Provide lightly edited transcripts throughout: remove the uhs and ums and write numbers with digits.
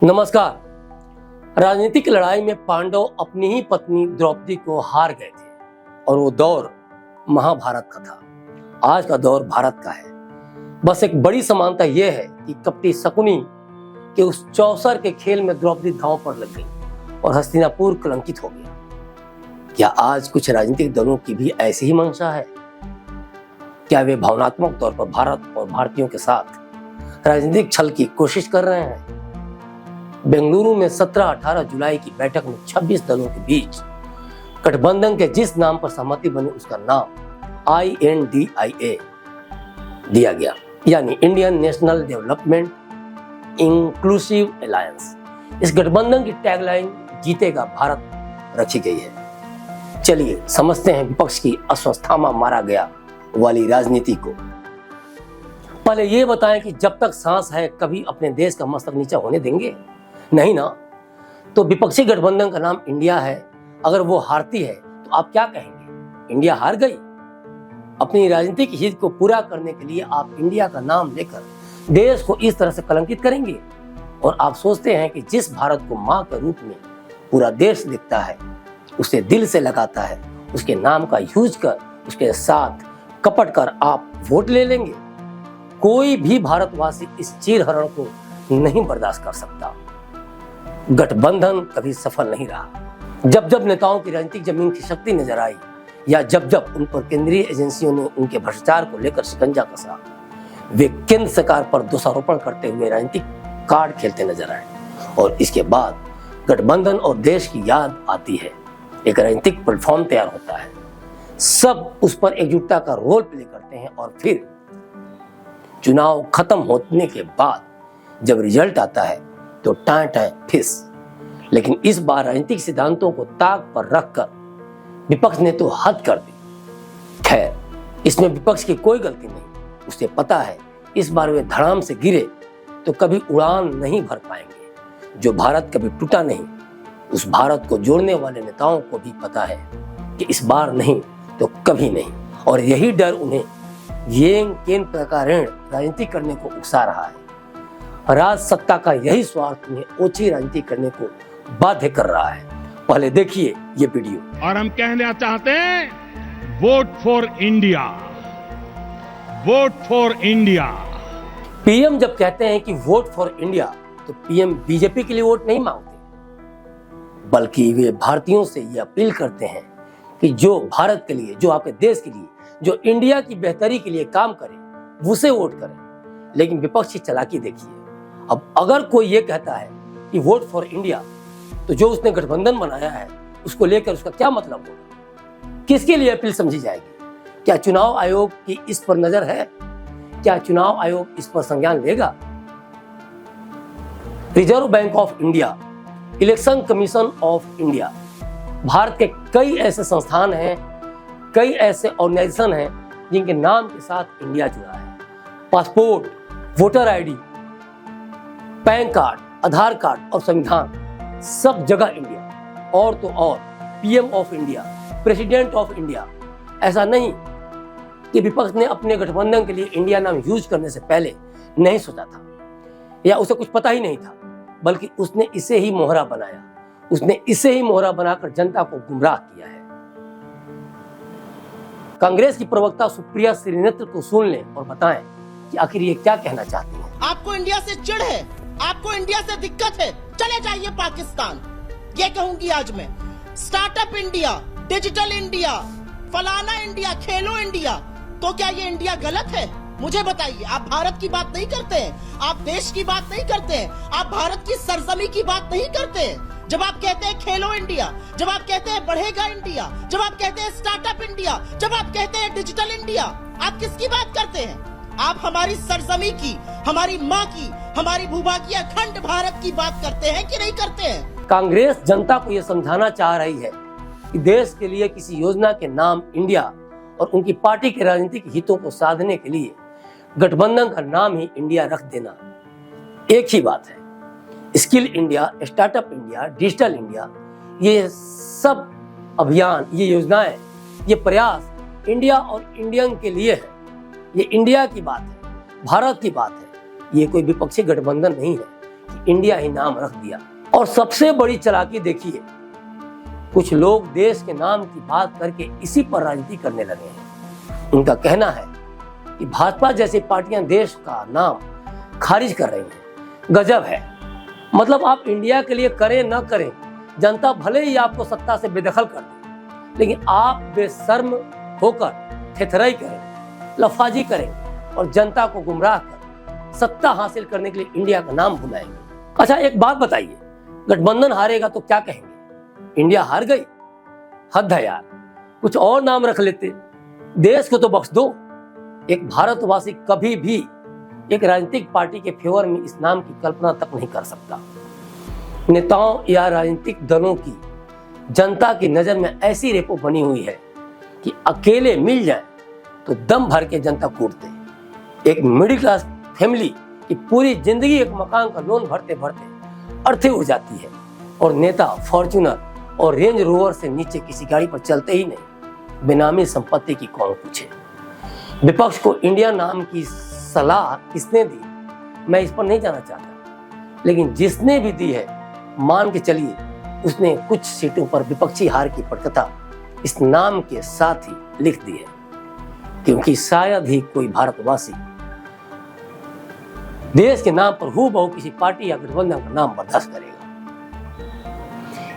नमस्कार। राजनीतिक लड़ाई में पांडव अपनी ही पत्नी द्रौपदी को हार गए थे और वो दौर महाभारत का था। आज का दौर भारत का है। बस एक बड़ी समानता यह है कि कपटी शकुनी के उस चौसर के खेल में द्रौपदी दांव पर लग गई और हस्तिनापुर कलंकित हो गया। क्या आज कुछ राजनीतिक दलों की भी ऐसी ही मंशा है? क्या वे भावनात्मक तौर पर भारत और भारतीयों के साथ राजनीतिक छल की कोशिश कर रहे हैं? बेंगलुरु में 17-18 जुलाई की बैठक में 26 दलों के बीच गठबंधन के जिस नाम पर सहमति बनी उसका नाम INDIA दिया गया, यानी Indian national development inclusive alliance. इस गठबंधन की टैगलाइन जीतेगा भारत रखी गई है। चलिए समझते हैं विपक्ष की अस्वस्थामा मारा गया वाली राजनीति को। पहले ये बताएं कि जब तक सांस है कभी अपने देश का मस्तक नीचा होने देंगे? नहीं ना। तो विपक्षी गठबंधन का नाम इंडिया है। अगर वो हारती है तो आप क्या कहेंगे? इंडिया हार गई। अपनी राजनीतिक हित को पूरा करने के लिए आप इंडिया का नाम लेकर देश को इस तरह से कलंकित करेंगे। और आप सोचते हैं कि जिस भारत को मां के रूप में पूरा देश दिखता है, उसे दिल से लगाता है, उसके नाम का यूज कर उसके साथ कपट कर आप वोट ले लेंगे। कोई भी भारतवासी इस चीरहरण को नहीं बर्दाश्त कर सकता। गठबंधन कभी सफल नहीं रहा। जब जब नेताओं की राजनीतिक जमीन की शक्ति नजर आई या जब जब उन पर केंद्रीय एजेंसियों ने उनके भ्रष्टाचार को लेकर शिकंजा कसा, वे केंद्र सरकार पर दोषारोपण करते हुए राजनीतिक कार्ड खेलते नजर आए। और इसके बाद गठबंधन और देश की याद आती है। एक राजनीतिक प्लेटफॉर्म तैयार होता है, सब उस पर एकजुटता का रोल प्ले करते हैं और फिर चुनाव खत्म होने के बाद जब रिजल्ट आता है तो टाएं टाएं फिस। लेकिन इस बार राजनीतिक सिद्धांतों को ताक पर रखकर विपक्ष ने तो हद कर दी। खैर, इसमें विपक्ष की कोई गलती नहीं। उसे पता है इस बार वे धड़ाम से गिरे तो कभी उड़ान नहीं भर पाएंगे। जो भारत कभी टूटा नहीं, उस भारत को जोड़ने वाले नेताओं को भी पता है कि इस बार नहीं तो कभी नहीं। और यही डर उन्हें येन केन प्रकार राजनीति करने को उकसा रहा है। राज सत्ता का यही स्वार्थ उन्हें ओछी राजनीति करने को बाध्य कर रहा है। पहले देखिए ये वीडियो। और हम कहना चाहते हैं, vote for India, vote for India. PM जब कहते हैं कि वोट फॉर इंडिया, तो पीएम बीजेपी के लिए वोट नहीं मांगते, बल्कि वे भारतीयों से ये अपील करते हैं कि जो भारत के लिए, जो आपके देश के लिए, जो इंडिया की बेहतरी के लिए काम करे, उसे वोट करें। लेकिन विपक्ष की चालाकी देखिए। अब अगर कोई ये कहता है कि वोट फॉर इंडिया, तो जो उसने गठबंधन बनाया है उसको लेकर उसका क्या मतलब होगा? किसके लिए अपील समझी जाएगी? क्या चुनाव आयोग की इस पर नजर है? क्या चुनाव आयोग इस पर संज्ञान लेगा? Reserve bank of India, election commission of India, Bharat के कई ऐसे संस्थान हैं, कई ऐसे ऑर्गेनाइजेशन हैं जिनके नाम के साथ इंडिया जुड़ा है। Passport, voter ID, PAN card, Aadhaar card और संविधान, सब जगह इंडिया। और तो और PM of India, president of India. ऐसा नहीं कि विपक्ष ने अपने गठबंधन के लिए इंडिया नाम यूज करने से पहले नहीं सोचा था या उसे कुछ पता ही नहीं था, बल्कि उसने इसे ही मोहरा बनाया। उसने इसे ही मोहरा बनाकर जनता को गुमराह किया है। कांग्रेस की प्रवक्ता सुप्रिया श्रीनेत्र को सुन लें और बताएं कि आखिर ये क्या कहना चाहती हैं। आपको इंडिया से चिढ़ है, आपको इंडिया से दिक्कत है, चले जाइए पाकिस्तान। ये कहूंगी आज मैं। स्टार्टअप इंडिया, डिजिटल इंडिया, फलाना इंडिया, खेलो इंडिया। तो क्या ये इंडिया गलत है? मुझे बताइए। आप भारत की बात नहीं करते हैं, आप देश की बात नहीं करते हैं, आप भारत की सरजमी की बात नहीं करते हैं। जब आप कहते हैं खेलो इंडिया, जब आप कहते हैं बढ़ेगा इंडिया, जब आप कहते हैं स्टार्टअप इंडिया, जब आप कहते हैं डिजिटल इंडिया, आप किसकी बात करते हैं? आप हमारी सरजमी की, हमारी माँ की, हमारी भूभागी अखंड भारत की बात करते हैं कि नहीं करते हैं? कांग्रेस जनता को यह समझाना चाह रही है कि देश के लिए किसी योजना के नाम इंडिया और उनकी पार्टी के राजनीतिक हितों को साधने के लिए गठबंधन का नाम ही इंडिया रख देना एक ही बात है। Skill India, startup India, digital India, ये सब अभियान, ये योजनाएं, ये प्रयास इंडिया और इंडियन के लिए है। ये इंडिया की बात है, भारत की बात है। ये कोई विपक्षी गठबंधन नहीं है कि इंडिया ही नाम रख दिया। और सबसे बड़ी चालाकी देखिए, कुछ लोग देश के नाम की बात करके इसी पर राजनीति करने लगे हैं। उनका कहना है कि भाजपा जैसी पार्टियां देश का नाम खारिज कर रही हैं। गजब है। मतलब आप इंडिया के लिए करें न करें, जनता भले ही आपको सत्ता से बेदखल कर दे, लेकिन आप बेशर्म होकर थेथराई करें, लफाजी करें और जनता को गुमराह कर सत्ता हासिल करने के लिए इंडिया का नाम भुलाएंगे। अच्छा, एक बात बताइए, गठबंधन हारेगा तो क्या कहेंगे? इंडिया हार गई? हद है यार, कुछ और नाम रख लेते, देश को तो बख्श दो। एक भारतवासी कभी भी एक राजनीतिक पार्टी के फेवर में इस नाम की कल्पना तक नहीं कर सकता। नेताओं या राजनीतिक दलों की जनता की नजर में ऐसी रेपो बनी हुई है कि अकेले मिल जाए तो दम भर के जनता कूटते। एक मिडिल क्लास फैमिली की पूरी जिंदगी एक मकान का लोन भरते भरते अर्थी उड़ जाती है, और नेता फॉर्च्यूनर और रेंज रोवर से नीचे किसी गाड़ी पर चलते ही नहीं। बेनामी संपत्ति की कौन पूछे? विपक्ष को इंडिया नाम की सलाह किसने दी, मैं इस पर नहीं जाना चाहता, लेकिन जिसने भी दी है मान के चलिए उसने कुछ सीटों पर विपक्षी हार की पटकथा इस नाम के साथ ही लिख दी है, क्योंकि शायद ही कोई भारतवासी देश के नाम पर हूबहू किसी पार्टी या गठबंधन का नाम बर्दाश्त करेगा।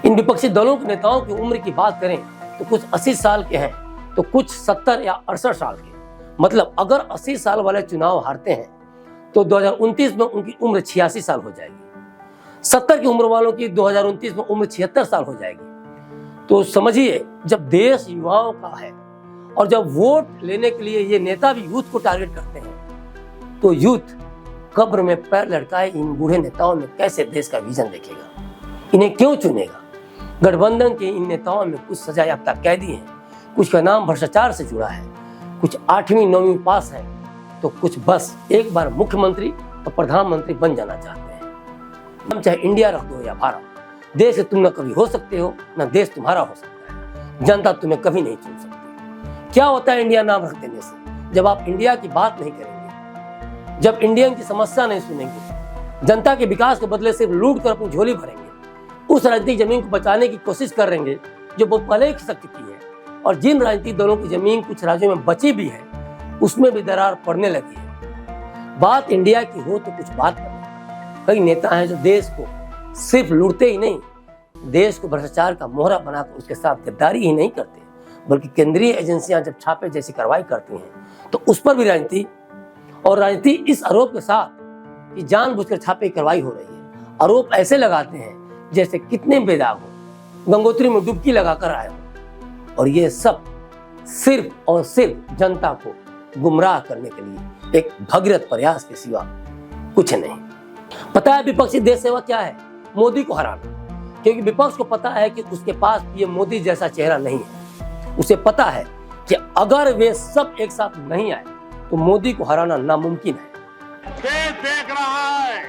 इन विपक्षी दलों के नेताओं की उम्र की बात करें तो कुछ 80 साल के हैं तो कुछ 70 या 68 साल के। मतलब अगर 80 साल वाले चुनाव हारते हैं तो 2029 में उनकी उम्र 86 साल हो जाएगी। 70 की उम्र वालों की 2029 में उम्र 76 साल हो जाएगी। तो समझिए, जब देश युवाओं का है और जब वोट लेने के लिए ये नेता भी यूथ को टारगेट करते हैं, तो यूथ कब्र में पैर लटकाए इन बूढ़े नेताओं में कैसे देश का विजन देखेगा? इन्हें क्यों चुनेगा? गठबंधन के इन नेताओं में कुछ सजा याफ्ता कैदी हैं, कुछ का नाम भ्रष्टाचार से जुड़ा है, कुछ 8वीं 9वीं पास है, तो कुछ बस एक बार मुख्यमंत्री और प्रधानमंत्री बन जाना चाहते हैं। हम चाहे इंडिया रख दो या भारत, देश से तुम न कभी हो सकते हो न देश तुम्हारा हो सकता है। जनता तुम्हें कभी नहीं चुन सकती। क्या होता है इंडिया नाम रख देने से? जब आप इंडिया की बात नहीं करेंगे, जब इंडियन की समस्या नहीं सुनेंगे, जनता के विकास के बदले सिर्फ लूट कर अपनी झोली भरेंगे, उस राजनीतिक जमीन को बचाने की कोशिश करेंगे जो बहुत पहले ही खिसक चुकी है, और जिन राजनीतिक दलों की जमीन कुछ राज्यों में बची भी है उसमें भी दरार पड़ने लगी है। बात इंडिया की हो तो कुछ बात करें। कई नेता हैं जो देश को सिर्फ लूटते ही नहीं, देश को भ्रष्टाचार का मोहरा बनाकर उसके साथ गद्दारी ही नहीं करते, बल्कि केंद्रीय एजेंसियां जब छापे जैसी कार्रवाई करती हैं तो उस पर भी राजनीति, और राजनीति इस आरोप के साथ कि जानबूझकर छापे की कार्रवाई हो रही है। आरोप ऐसे लगाते हैं जैसे कितने बेदाग हो, गंगोत्री में डुबकी लगाकर आए हो, और ये सब सिर्फ और सिर्फ जनता को गुमराह करने के लिए एक भगीरथ प्रयास के सिवा कुछ नहीं। पता है विपक्षी देश सेवा क्या है? मोदी को हराना। क्योंकि विपक्ष को पता है कि उसके पास ये मोदी जैसा चेहरा नहीं है। उसे पता है कि अगर वे सब एक साथ नहीं आए तो मोदी को हराना नामुमकिन है। देश देख रहा है,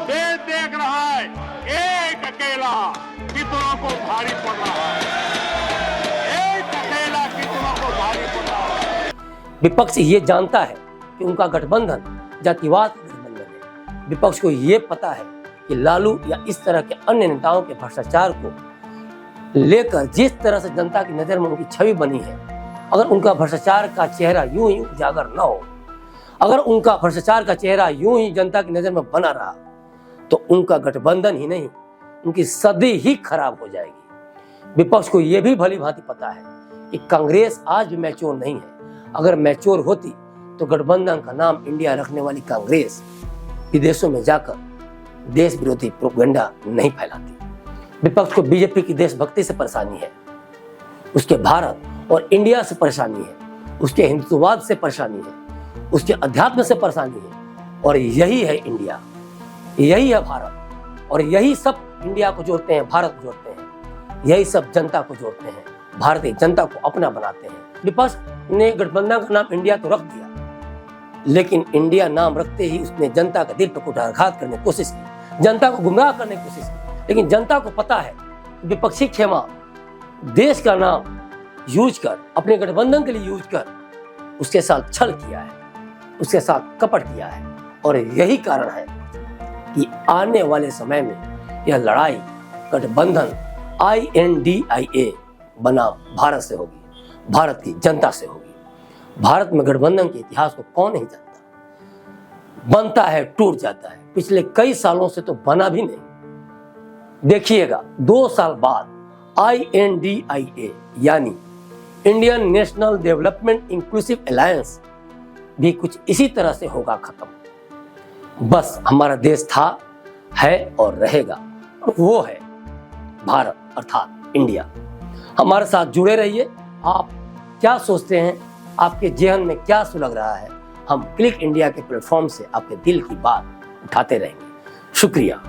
देश देख रहा है, एक अकेला कितनों को भारी पड़ रहा है, एक अकेला कितनों को भारी पड़ रहा है। विपक्ष ये जानता है कि उनका गठबंधन जातिवाद का गठबंधन है। विपक्ष को ये पता है कि लालू या इस तरह के अन्य नेताओं के भ्रष्टाचार को लेकर जिस तरह से जनता की नजर में उनकी छवि बनी है, अगर उनका भ्रष्टाचार का चेहरा यूं ही उजागर न हो, अगर उनका भ्रष्टाचार का चेहरा यूं ही जनता की नजर में बना रहा, तो उनका गठबंधन ही नहीं, उनकी सदी ही खराब हो जाएगी। विपक्ष को यह भी भली भांति पता है कि कांग्रेस आज भी मैच्योर नहीं है। अगर मैच्योर होती तो गठबंधन का नाम इंडिया रखने वाली कांग्रेस विदेशों में जाकर देश विरोधी प्रोपेगेंडा नहीं फैलाती। विपक्ष को बीजेपी की देशभक्ति से परेशानी है, उसके भारत और इंडिया से परेशानी है, उसके हिंदुत्ववाद से परेशानी है, उसके अध्यात्म से परेशानी है, और यही है इंडिया, यही है भारत, और यही सब इंडिया को जोड़ते हैं, भारत को जोड़ते हैं, यही सब जनता को जोड़ते हैं, भारतीय जनता को अपना बनाते हैं। विपक्ष ने गठबंधन का नाम इंडिया तो रख दिया, लेकिन इंडिया नाम रखते ही उसने जनता का दिल पर कुठाराघात करने की कोशिश की, जनता को गुमराह करने की कोशिश की। लेकिन जनता को पता है विपक्षी खेमा देश का नाम यूज कर, अपने गठबंधन के लिए यूज कर, उसके साथ छल किया है, उसके साथ कपट किया है, और यही कारण है कि आने वाले समय में यह लड़ाई गठबंधन INDIA बनाम भारत से होगी, भारत की जनता से होगी। भारत में गठबंधन के इतिहास को कौन नहीं जानता, बनता है टूट जाता है, पिछले कई सालों से तो बना भी नहीं। देखिएगा 2 साल बाद INDIA यानी Indian national development inclusive alliance भी कुछ इसी तरह से होगा खत्म। बस हमारा देश था, है और रहेगा, और वो है भारत अर्थात इंडिया। हमारे साथ जुड़े रहिए। आप क्या सोचते हैं, आपके जेहन में क्या सुलग रहा है, हम क्लिक इंडिया के प्लेटफॉर्म से आपके दिल की बात उठाते रहेंगे। शुक्रिया।